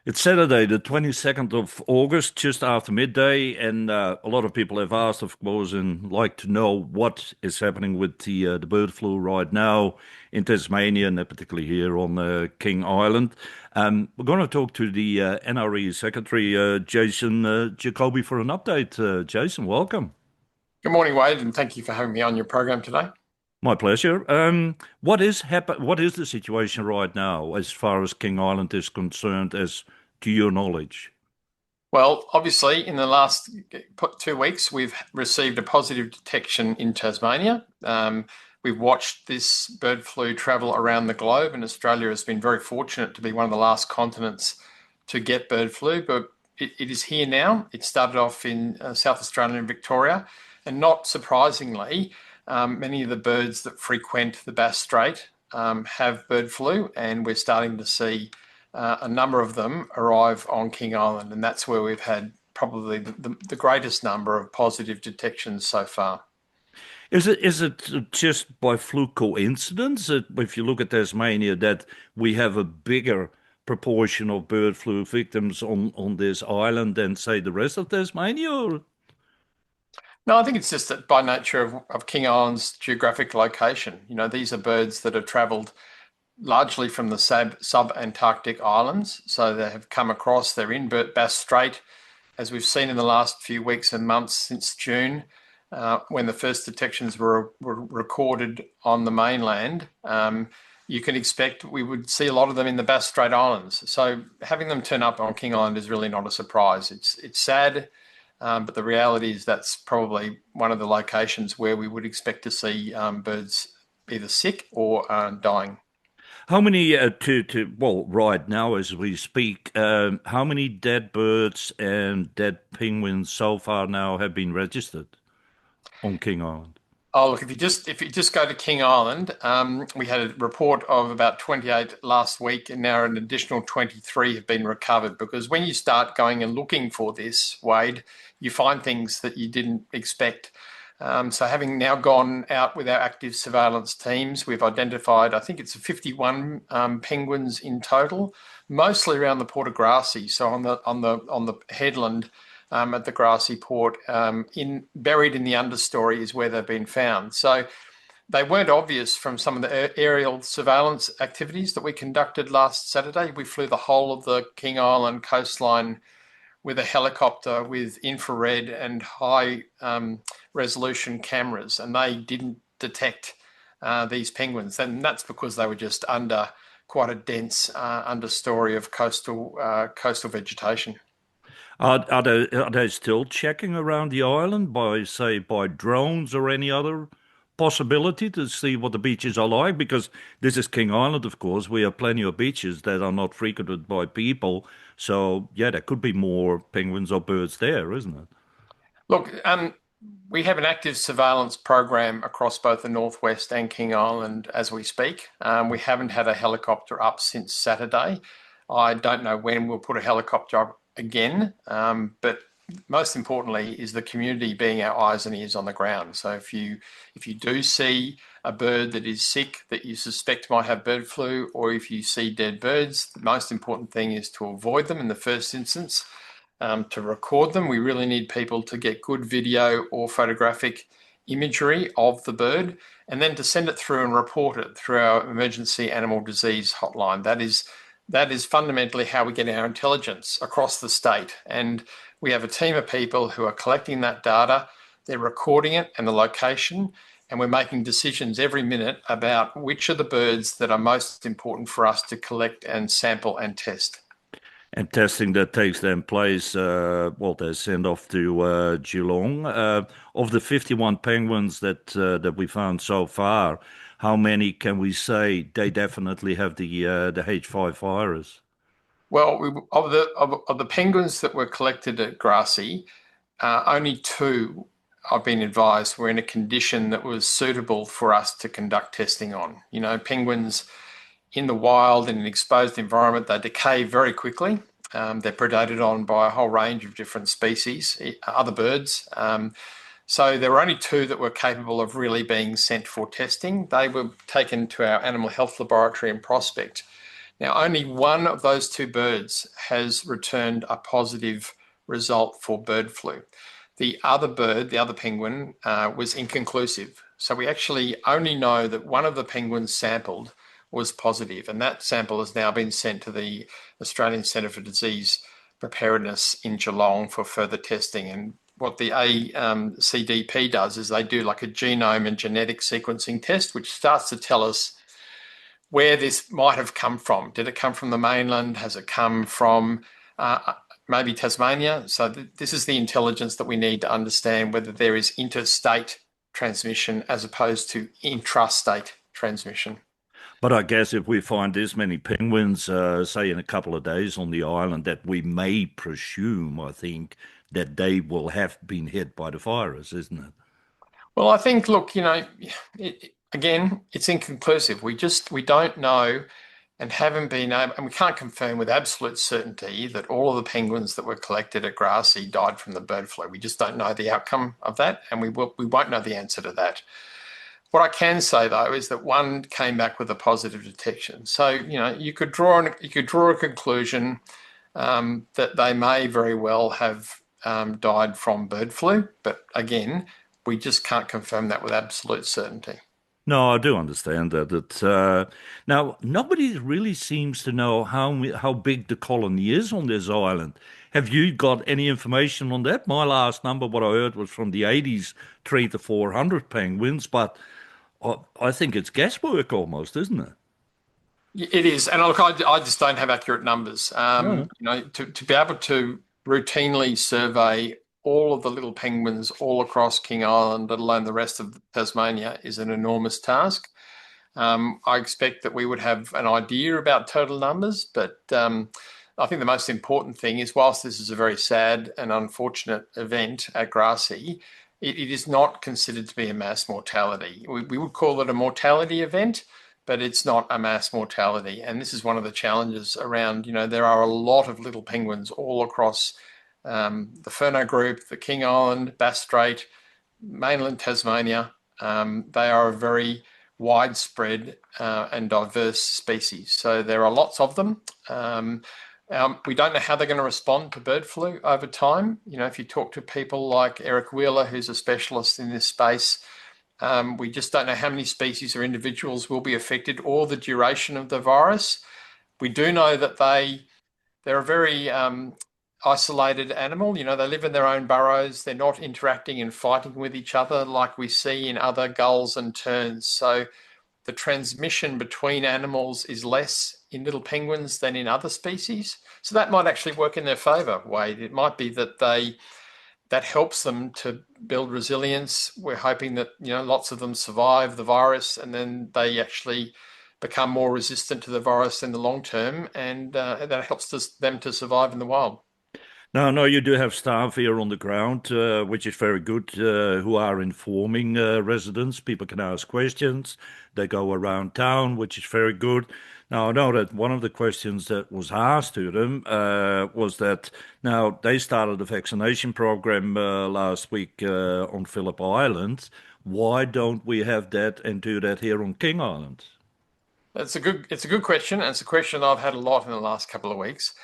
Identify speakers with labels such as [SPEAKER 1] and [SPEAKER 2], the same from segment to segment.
[SPEAKER 1] It's Saturday, the 22nd of August, just after midday, and a lot of people have asked, of course, and like to know what is happening with the bird flu right now in Tasmania, and particularly here on King Island. We're going to talk to the NRE Secretary, Jason Jacobi, for an update. Jason, welcome.
[SPEAKER 2] Good morning, Wade, and thank you for having me on your program today.
[SPEAKER 1] My pleasure. What is the situation right now as far as King Island is concerned, as to your knowledge?
[SPEAKER 2] Well, obviously, in the last 2 weeks, we've received a positive detection in Tasmania. We've watched this bird flu travel around the globe, and Australia has been very fortunate to be one of the last continents to get bird flu, but it is here now. It started off in South Australia and Victoria, and not surprisingly, many of the birds that frequent the Bass Strait have bird flu, and we're starting to see a number of them arrive on King Island, and that's where we've had probably the greatest number of positive detections so far.
[SPEAKER 1] Is it just by fluke coincidence that if you look at Tasmania that we have a bigger proportion of bird flu victims on this island than say the rest of Tasmania? Or?
[SPEAKER 2] No, I think it's just that by nature of King Island's geographic location. You know, these are birds that have travelled largely from the sub-Antarctic islands. So they have come across, they're in Bass Strait, as we've seen in the last few weeks and months since June, when the first detections were recorded on the mainland. You can expect we would see a lot of them in the Bass Strait Islands. So having them turn up on King Island is really not a surprise. It's sad, but the reality is that's probably one of the locations where we would expect to see birds either sick or dying.
[SPEAKER 1] How many well, right now as we speak, how many dead birds and dead penguins so far now have been registered on King Island?
[SPEAKER 2] Oh, look, if you just go to King Island, we had a report of about 28 last week, and now an additional 23 have been recovered. Because when you start going and looking for this, Wade, you find things that you didn't expect. So having now gone out with our active surveillance teams, we've identified, I think it's 51 penguins in total, mostly around the Port of Grassy, so on the headland at the Grassy Port, in buried in the understory is where they've been found. So they weren't obvious from some of the aerial surveillance activities that we conducted last Saturday. We flew the whole of the King Island coastline with a helicopter with infrared and high resolution cameras, and they didn't detect these penguins. And that's because they were just under quite a dense understory of coastal vegetation.
[SPEAKER 1] Are they still checking around the island by, say, by drones or any other possibility to see what the beaches are like? Because this is King Island, of course. We have plenty of beaches that are not frequented by people. So, yeah, there could be more penguins or birds there, isn't it?
[SPEAKER 2] Look, we have an active surveillance program across both the Northwest and King Island as we speak. We haven't had a helicopter up since Saturday. I don't know when we'll put a helicopter up again, but most importantly is the community being our eyes and ears on the ground. So if you do see a bird that is sick that you suspect might have bird flu, or if you see dead birds, the most important thing is to avoid them in the first instance, to record them. We really need people to get good video or photographic imagery of the bird, and then to send it through and report it through our emergency animal disease hotline. That is fundamentally how we get our intelligence across the state. And we have a team of people who are collecting that data, they're recording it and the location, and we're making decisions every minute about which are the birds that are most important for us to collect and sample and test.
[SPEAKER 1] And testing that takes then place, well, they're sent off to Geelong. Of the 51 penguins that we found so far, how many can we say they definitely have the H5 virus?
[SPEAKER 2] Well, of the penguins that were collected at Grassy, only two, I've been advised, were in a condition that was suitable for us to conduct testing on. You know, penguins in the wild, in an exposed environment, they decay very quickly. They're predated on by a whole range of different species, other birds. So there were only two that were capable of really being sent for testing. They were taken to our animal health laboratory in Prospect Now, only one of those two birds has returned a positive result for bird flu. The other bird, the other penguin, was inconclusive. So we actually only know that one of the penguins sampled was positive, and that sample has now been sent to the Australian Centre for Disease Preparedness in Geelong for further testing. And what the ACDP does is they do like a genome and genetic sequencing test, which starts to tell us where this might have come from. Did it come from the mainland? Has it come from maybe Tasmania? So this is the intelligence that we need to understand whether there is interstate transmission as opposed to intrastate transmission.
[SPEAKER 1] But I guess if we find this many penguins, say in a couple of days on the island, that we may presume, I think, that they will have been hit by the virus, isn't it?
[SPEAKER 2] Well, I think, look, again, it's inconclusive. We don't know and haven't been able, and we can't confirm with absolute certainty that all of the penguins that were collected at Grassy died from the bird flu. We just don't know the outcome of that, and we won't know the answer to that. What I can say though is that one came back with a positive detection. So you could draw a conclusion that they may very well have died from bird flu, but again, we just can't confirm that with absolute certainty.
[SPEAKER 1] No, I do understand that. Now, nobody really seems to know how big the colony is on this island. Have you got any information on that? My last number, what I heard, was from the 80s, 300 to 400 penguins, but I think it's guesswork almost, isn't it?
[SPEAKER 2] It is, and look, I just don't have accurate numbers.
[SPEAKER 1] Yeah.
[SPEAKER 2] To be able to routinely survey all of the little penguins all across King Island, let alone the rest of Tasmania, is an enormous task. I expect that we would have an idea about total numbers, but I think the most important thing is, whilst this is a very sad and unfortunate event at Grassy, it is not considered to be a mass mortality. We would call it a mortality event, but it's not a mass mortality. And this is one of the challenges around, there are a lot of little penguins all across the Furneaux Group, the King Island, Bass Strait, mainland Tasmania. They are a very widespread and diverse species. So there are lots of them. We don't know how they're going to respond to bird flu over time. If you talk to people like Eric Wheeler, who's a specialist in this space, we just don't know how many species or individuals will be affected or the duration of the virus. We do know that they're a very isolated animal. They live in their own burrows. They're not interacting and fighting with each other like we see in other gulls and terns. So the transmission between animals is less in little penguins than in other species. So that might actually work in their favour, Wade. It might be that that helps them to build resilience. We're hoping that lots of them survive the virus and then they actually become more resistant to the virus in the long term, and that helps them to survive in the wild.
[SPEAKER 1] No, you do have staff here on the ground, which is very good, who are informing residents. People can ask questions. They go around town, which is very good. Now, I know that one of the questions that was asked to them was that now they started a vaccination program last week on Phillip Island. Why don't we have that and do that here on King Island?
[SPEAKER 2] It's a good question, and it's a question I've had a lot in the last couple of weeks.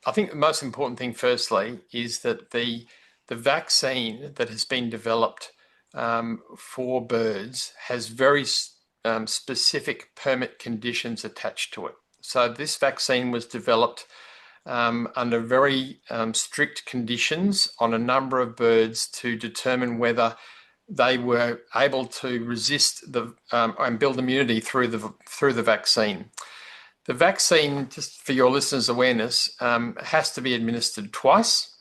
[SPEAKER 2] I think the most important thing, firstly, is that the vaccine that has been developed for birds has very specific permit conditions attached to it. So this vaccine was developed under very strict conditions on a number of birds to determine whether they were able to resist and build immunity through the vaccine. The vaccine, just for your listeners' awareness, has to be administered twice.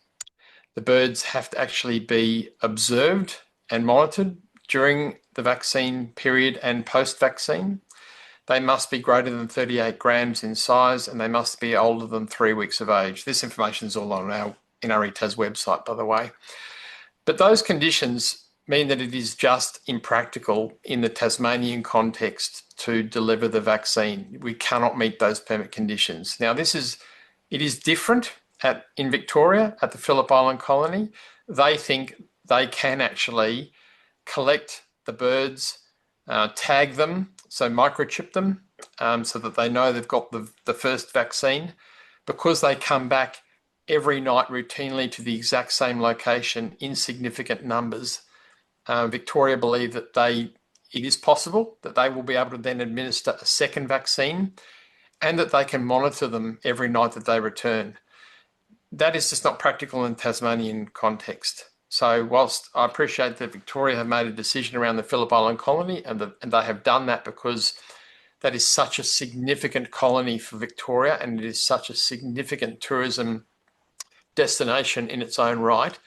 [SPEAKER 2] The birds have to actually be observed and monitored during the vaccine period and post-vaccine. They must be greater than 38 grams in size and they must be older than 3 weeks of age. This information is all on our NRE Tas website, by the way. But those conditions mean that it is just impractical in the Tasmanian context to deliver the vaccine. We cannot meet those permit conditions. Now, it is different in Victoria at the Phillip Island colony. They think they can actually collect the birds, tag them, so microchip them, so that they know they've got the first vaccine. Because they come back every night routinely to the exact same location in significant numbers, Victoria believe that it is possible that they will be able to then administer a second vaccine and that they can monitor them every night that they return. That is just not practical in Tasmanian context. So whilst I appreciate that Victoria have made a decision around the Phillip Island colony, and they have done that because that is such a significant colony for Victoria and it is such a significant tourism destination in its own right,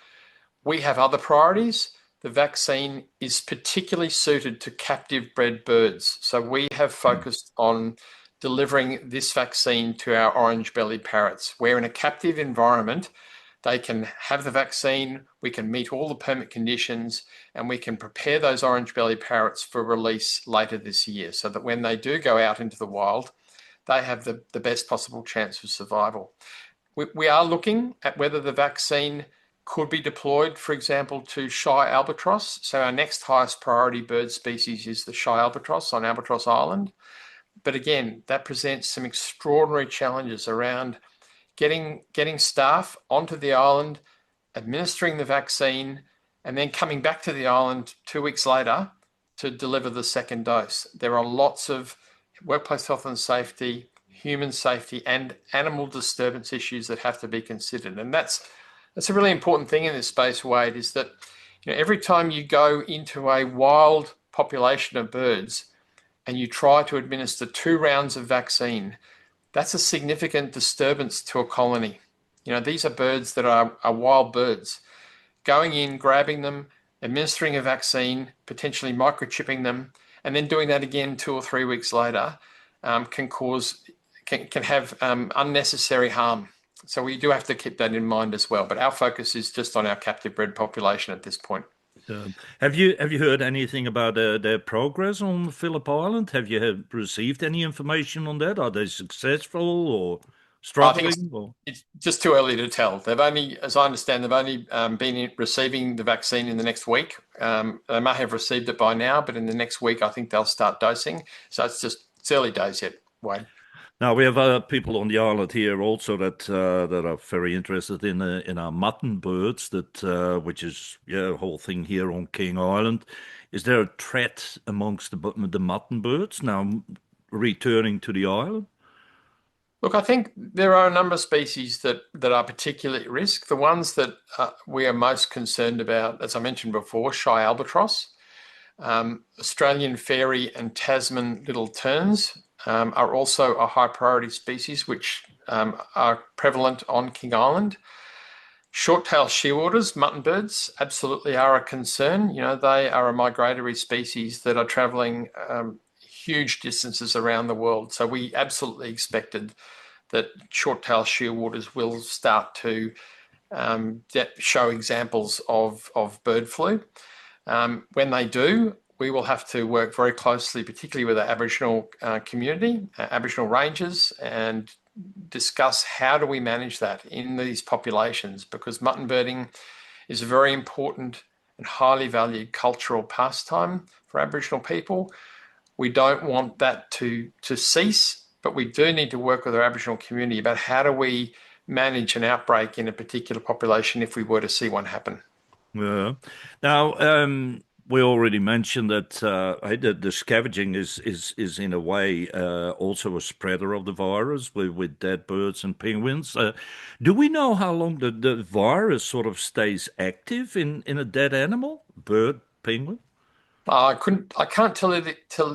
[SPEAKER 2] we have other priorities. The vaccine is particularly suited to captive bred birds. So we have focused on delivering this vaccine to our orange-bellied parrots, where in a captive environment, they can have the vaccine, we can meet all the permit conditions, and we can prepare those orange-bellied parrots for release later this year so that when they do go out into the wild, they have the best possible chance of survival. We are looking at whether the vaccine could be deployed, for example, to shy albatross. So our next highest priority bird species is the shy albatross on Albatross Island. But again, that presents some extraordinary challenges around getting staff onto the island, administering the vaccine, and then coming back to the island 2 weeks later to deliver the second dose. There are lots of workplace health and safety, human safety, and animal disturbance issues that have to be considered. And that's a really important thing in this space, Wade, is that every time you go into a wild population of birds and you try to administer 2 rounds of vaccine, that's a significant disturbance to a colony. These are birds that are wild birds. Going in, grabbing them, administering a vaccine, potentially microchipping them, and then doing that again 2 or 3 weeks later can have unnecessary harm. So we do have to keep that in mind as well. But our focus is just on our captive bred population at this point.
[SPEAKER 1] Have you heard anything about their progress on Phillip Island? Have you received any information on that? Are they successful or struggling?
[SPEAKER 2] It's just too early to tell. They've only, as I understand, been receiving the vaccine in the next week. They may have received it by now, but in the next week, I think they'll start dosing. So it's early days yet, Wayne.
[SPEAKER 1] Now we have people on the island here also that are very interested in our mutton birds, which is a whole thing here on King Island. Is there a threat amongst the mutton birds now returning to the island?
[SPEAKER 2] Look, I think there are a number of species that are particularly at risk. The ones that we are most concerned about, as I mentioned before, shy albatross, Australian fairy and Tasman little terns. Are also a high priority species which are prevalent on King Island. Short-tailed shearwaters, mutton birds, absolutely are a concern. They are a migratory species that are travelling huge distances around the world. So we absolutely expected that short-tailed shearwaters will start to show examples of bird flu. When they do, we will have to work very closely, particularly with the Aboriginal community, Aboriginal rangers, and discuss how do we manage that in these populations, because mutton birding is a very important and highly valued cultural pastime for Aboriginal people. We don't want that to cease, but we do need to work with our Aboriginal community about how do we manage an outbreak in a particular population if we were to see one happen.
[SPEAKER 1] Yeah. Now, we already mentioned that the scavenging is in a way also a spreader of the virus with dead birds and penguins. Do we know how long the virus sort of stays active in a dead animal, bird, penguin?
[SPEAKER 2] I can't tell you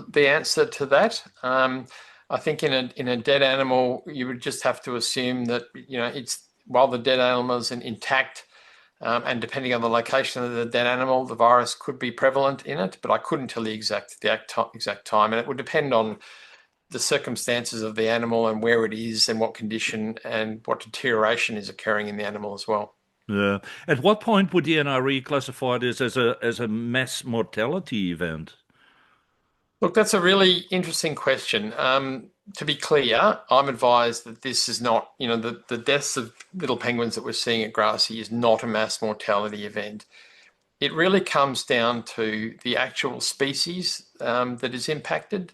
[SPEAKER 2] the answer to that. I think in a dead animal, you would just have to assume that it's while the dead animal is intact. And depending on the location of the dead animal, the virus could be prevalent in it, but I couldn't tell the exact time. And it would depend on the circumstances of the animal and where it is and what condition and what deterioration is occurring in the animal as well.
[SPEAKER 1] Yeah. At what point would the NRE classify this as a mass mortality event?
[SPEAKER 2] Look, that's a really interesting question. To be clear, I'm advised that this is not, the deaths of little penguins that we're seeing at Grassy is not a mass mortality event. It really comes down to the actual species that is impacted.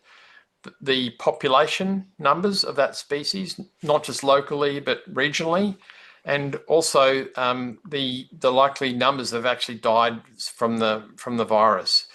[SPEAKER 2] the population numbers of that species, not just locally but regionally, and also the likely numbers that have actually died from the virus.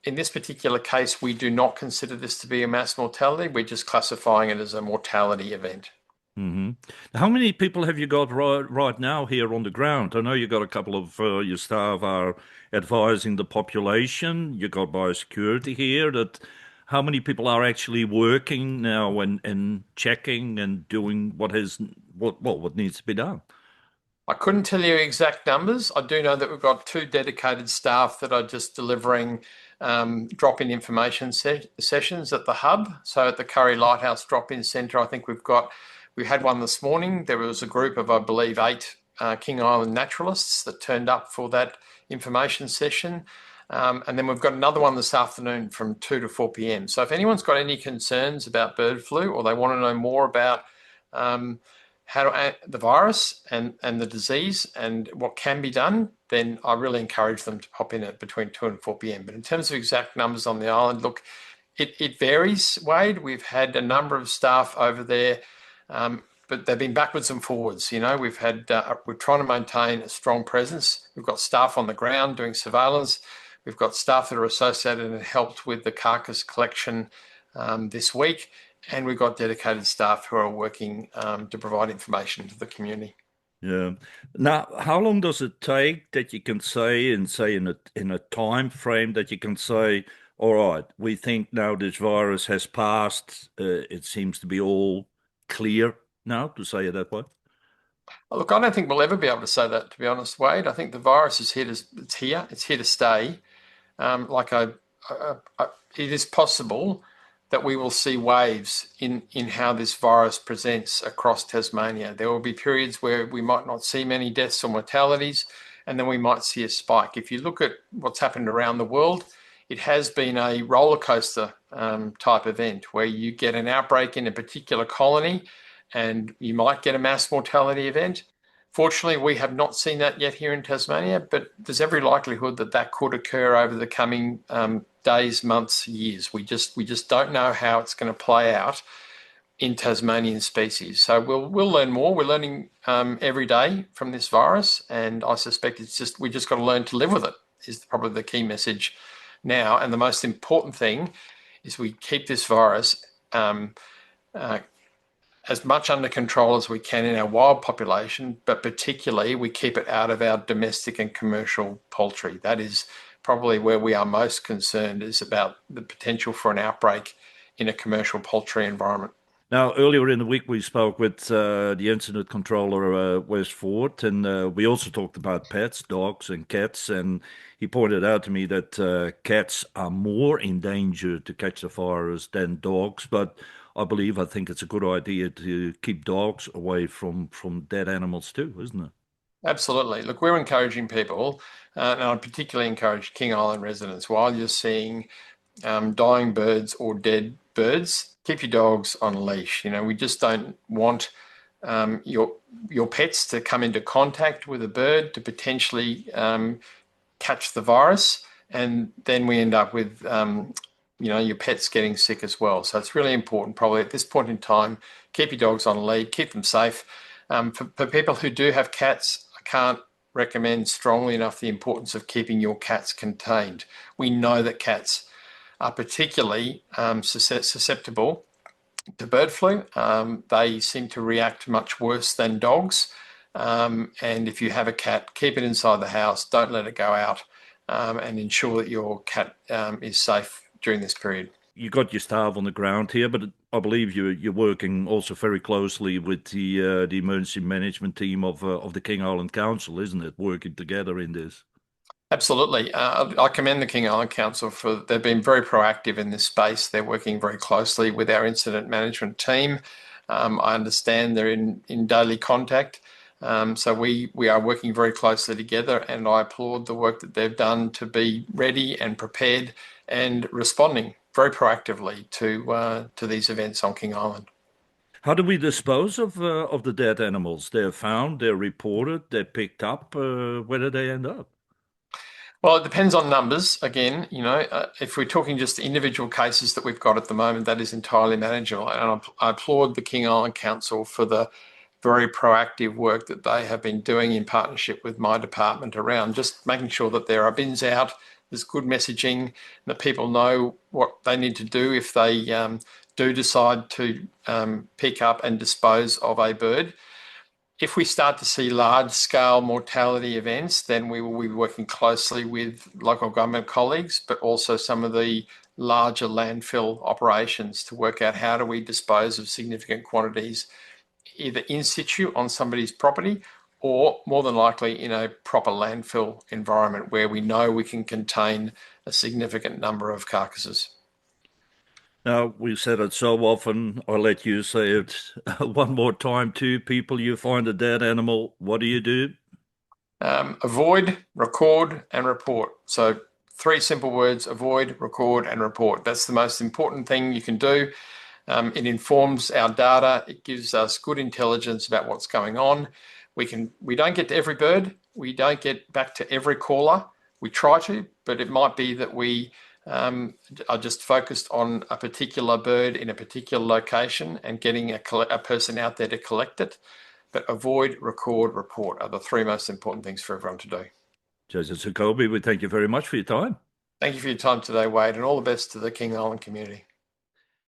[SPEAKER 2] In this particular case, we do not consider this to be a mass mortality. We're just classifying it as a mortality event.
[SPEAKER 1] Hmm. How many people have you got right now here on the ground? I know you got a couple of your staff are advising the population. You got biosecurity here. That how many people are actually working now and checking and doing what needs to be done?
[SPEAKER 2] I couldn't tell you exact numbers. I do know that we've got 2 dedicated staff that are just delivering drop-in information sessions at the hub. So at the Curry Lighthouse drop-in centre, I think we had one this morning. There was a group of, I believe, 8 King Island naturalists that turned up for that information session. And then we've got another one this afternoon from 2 to 4 p.m. So if anyone's got any concerns about bird flu or they want to know more about the virus and the disease and what can be done, then I really encourage them to pop in at between 2 and 4 p.m. But in terms of exact numbers on the island, look, it varies, Wade. We've had a number of staff over there, but they've been backwards and forwards. We're trying to maintain a strong presence. We've got staff on the ground doing surveillance. We've got staff that are associated and helped with the carcass collection this week. And we've got dedicated staff who are working to provide information to the community.
[SPEAKER 1] Yeah. Now, how long does it take that you can say in a time frame that you can say, all right, we think now this virus has passed. It seems to be all clear now, to say it that way.
[SPEAKER 2] Look, I don't think we'll ever be able to say that, to be honest, Wade. I think the virus is here. It's here to stay. It is possible that we will see waves in how this virus presents across Tasmania. There will be periods where we might not see many deaths or mortalities, and then we might see a spike. If you look at what's happened around the world, it has been a roller coaster type event where you get an outbreak in a particular colony and you might get a mass mortality event. Fortunately, we have not seen that yet here in Tasmania, but there's every likelihood that that could occur over the coming days, months, years. We just don't know how it's going to play out in Tasmanian species. So we'll learn more. We're learning every day from this virus, and I suspect we just got to learn to live with it. Is probably the key message now, and the most important thing is we keep this virus as much under control as we can in our wild population, but particularly we keep it out of our domestic and commercial poultry. That is probably where we are most concerned, is about the potential for an outbreak in a commercial poultry environment.
[SPEAKER 1] Now, earlier in the week, we spoke with the incident controller, Wes Ford, and we also talked about pets, dogs and cats. And he pointed out to me that cats are more in danger to catch the virus than dogs. But I think it's a good idea to keep dogs away from dead animals too, isn't it?
[SPEAKER 2] Absolutely. Look, we're encouraging people, and I particularly encourage King Island residents, while you're seeing dying birds or dead birds, keep your dogs on a leash. We just don't want your pets to come into contact with a bird to potentially catch the virus, and then we end up with your pets getting sick as well. So it's really important, probably at this point in time, keep your dogs on a lead, keep them safe. For people who do have cats, I can't recommend strongly enough the importance of keeping your cats contained. We know that cats are particularly susceptible to bird flu. They seem to react much worse than dogs. And if you have a cat, keep it inside the house, don't let it go out, and ensure that your cat is safe during this period.
[SPEAKER 1] You got your staff on the ground here, but I believe you're working also very closely with the emergency management team of the King Island Council, isn't it? Working together in this.
[SPEAKER 2] Absolutely. I commend the King Island Council they've been very proactive in this space. They're working very closely with our incident management team. I understand they're in daily contact. So we are working very closely together, and I applaud the work that they've done to be ready and prepared and responding very proactively to these events on King Island.
[SPEAKER 1] How do we dispose of the dead animals? They're found, they're reported, they're picked up. Where do they end up?
[SPEAKER 2] Well, it depends on numbers. Again, if we're talking just individual cases that we've got at the moment, that is entirely manageable. And I applaud the King Island Council for the very proactive work that they have been doing in partnership with my department around just making sure that there are bins out, there's good messaging, and that people know what they need to do if they do decide to pick up and dispose of a bird. If we start to see large-scale mortality events, then we will be working closely with local government colleagues, but also some of the larger landfill operations to work out how do we dispose of significant quantities either in situ on somebody's property or more than likely in a proper landfill environment where we know we can contain a significant number of carcasses.
[SPEAKER 1] Now, we said it so often, I'll let you say it one more time to people. You find a dead animal, what do you do?
[SPEAKER 2] Avoid, record, and report. So three simple words: avoid, record, and report. That's the most important thing you can do. It informs our data. It gives us good intelligence about what's going on. We don't get to every bird. We don't get back to every caller. We try to, but it might be that we are just focused on a particular bird in a particular location and getting a person out there to collect it. But avoid, record, report are the three most important things for everyone to do.
[SPEAKER 1] Jason Jacobi, we thank you very much for your time.
[SPEAKER 2] Thank you for your time today, Wade, and all the best to the King Island community.